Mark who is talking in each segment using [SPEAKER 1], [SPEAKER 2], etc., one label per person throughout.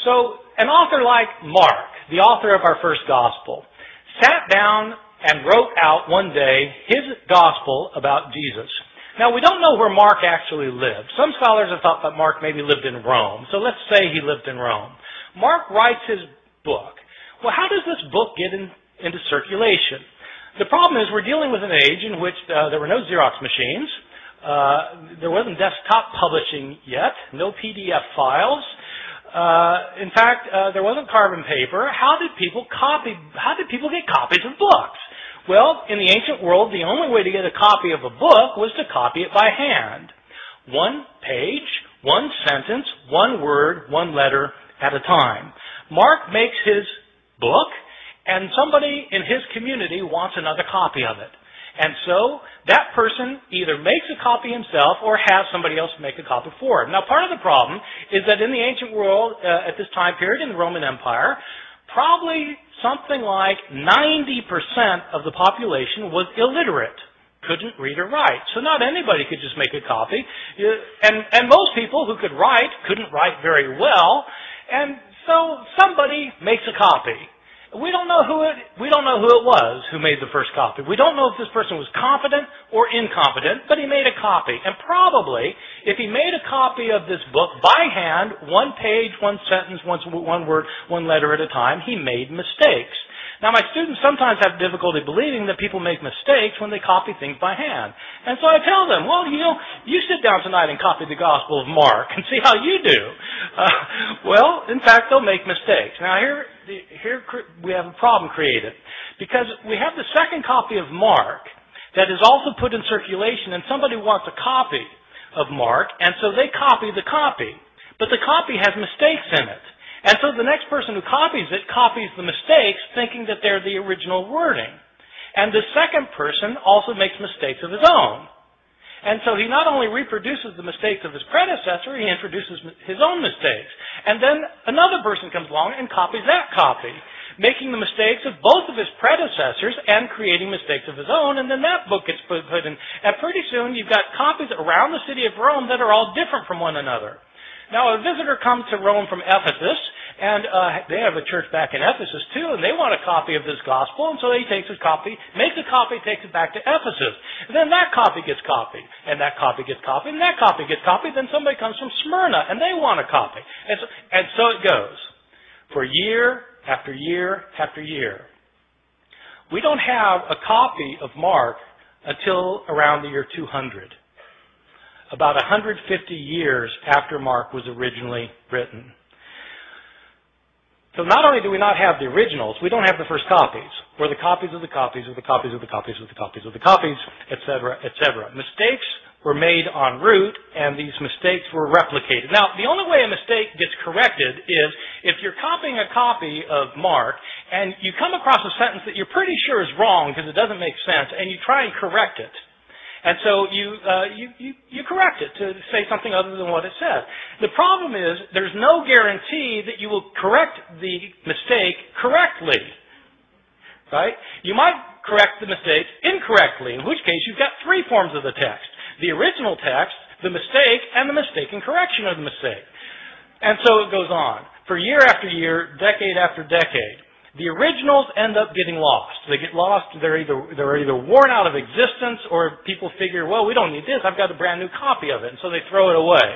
[SPEAKER 1] So an author like Mark, the author of our first gospel, sat down and wrote out one day his gospel about Jesus. Now, we don't know where Mark actually lived. Some scholars have thought that Mark maybe lived in Rome. So let's say he lived in Rome. Mark writes his book. Well, how does this book get into circulation? The problem is we're dealing with an age in which there were no Xerox machines. There wasn't desktop publishing yet. No PDF files. In fact, there wasn't carbon paper. How did people get copies of books? Well, in the ancient world, the only way to get a copy of a book was to copy it by hand. One page, one sentence, one word, one letter at a time. Mark makes his book, and somebody in his community wants another copy of it. And so that person either makes a copy himself or has somebody else make a copy for him. Now, part of the problem is that in the ancient world, at this time period in the Roman Empire, probably something like 90% of the population was illiterate, couldn't read or write. So not anybody could just make a copy. And most people who could write couldn't write very well. And so somebody makes a copy. We don't know who it was who made the first copy. We don't know if this person was competent or incompetent, but he made a copy. And probably, if he made a copy of this book by hand, one page, one sentence, one word, one letter at a time, he made mistakes. Now, my students sometimes have difficulty believing that people make mistakes when they copy things by hand. And so I tell them, well, you sit down tonight and copy the Gospel of Mark and see how you do. Well, in fact, they'll make mistakes. Now, here we have a problem created, because we have the second copy of Mark that is also put in circulation, and somebody wants a copy of Mark, and so they copy the copy. But the copy has mistakes in it. And so the next person who copies it copies the mistakes, thinking that they're the original wording. And the second person also makes mistakes of his own. And so he not only reproduces the mistakes of his predecessor, he introduces his own mistakes. And then another person comes along and copies that copy, making the mistakes of both of his predecessors and creating mistakes of his own. And then that book gets put in. And pretty soon you've got copies around the city of Rome that are all different from one another. Now, a visitor comes to Rome from Ephesus, and they have a church back in Ephesus too, and they want a copy of this gospel, and so he takes his copy, makes a copy, takes it back to Ephesus. And then that copy gets copied, and that copy gets copied, and that copy gets copied. Then somebody comes from Smyrna, and they want a copy. And so it goes for year after year after year. We don't have a copy of Mark until around the year 200. About 150 years after Mark was originally written. So not only do we not have the originals, we don't have the first copies, or the copies of the copies of the copies of the copies of the copies of the copies, etc., etc. Mistakes were made en route, and these mistakes were replicated. Now, the only way a mistake gets corrected is if you're copying a copy of Mark, and you come across a sentence that you're pretty sure is wrong because it doesn't make sense, and you try and correct it. And so you correct it to say something other than what it says. The problem is there's no guarantee that you will correct the mistake correctly. Right? You might correct the mistake incorrectly, in which case you've got three forms of the text. The original text, the mistake, and the mistaken correction of the mistake. And so it goes on. For year after year, decade after decade. The originals end up getting lost. They get lost. They're either worn out of existence, or people figure, well, we don't need this. I've got a brand new copy of it, and so they throw it away.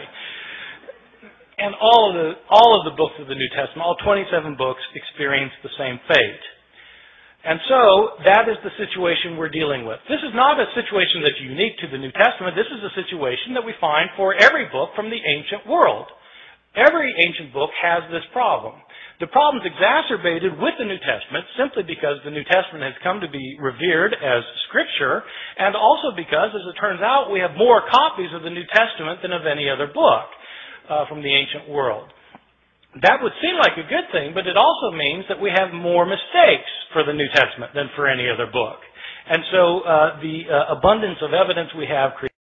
[SPEAKER 1] And all of the books of the New Testament, all 27 books, experience the same fate. And so that is the situation we're dealing with. This is not a situation that's unique to the New Testament. This is a situation that we find for every book from the ancient world. Every ancient book has this problem. The problem's exacerbated with the New Testament simply because the New Testament has come to be revered as Scripture, and also because, as it turns out, we have more copies of the New Testament than of any other book from the ancient world. That would seem like a good thing, but it also means that we have more mistakes for the New Testament than for any other book. And so the abundance of evidence we have creates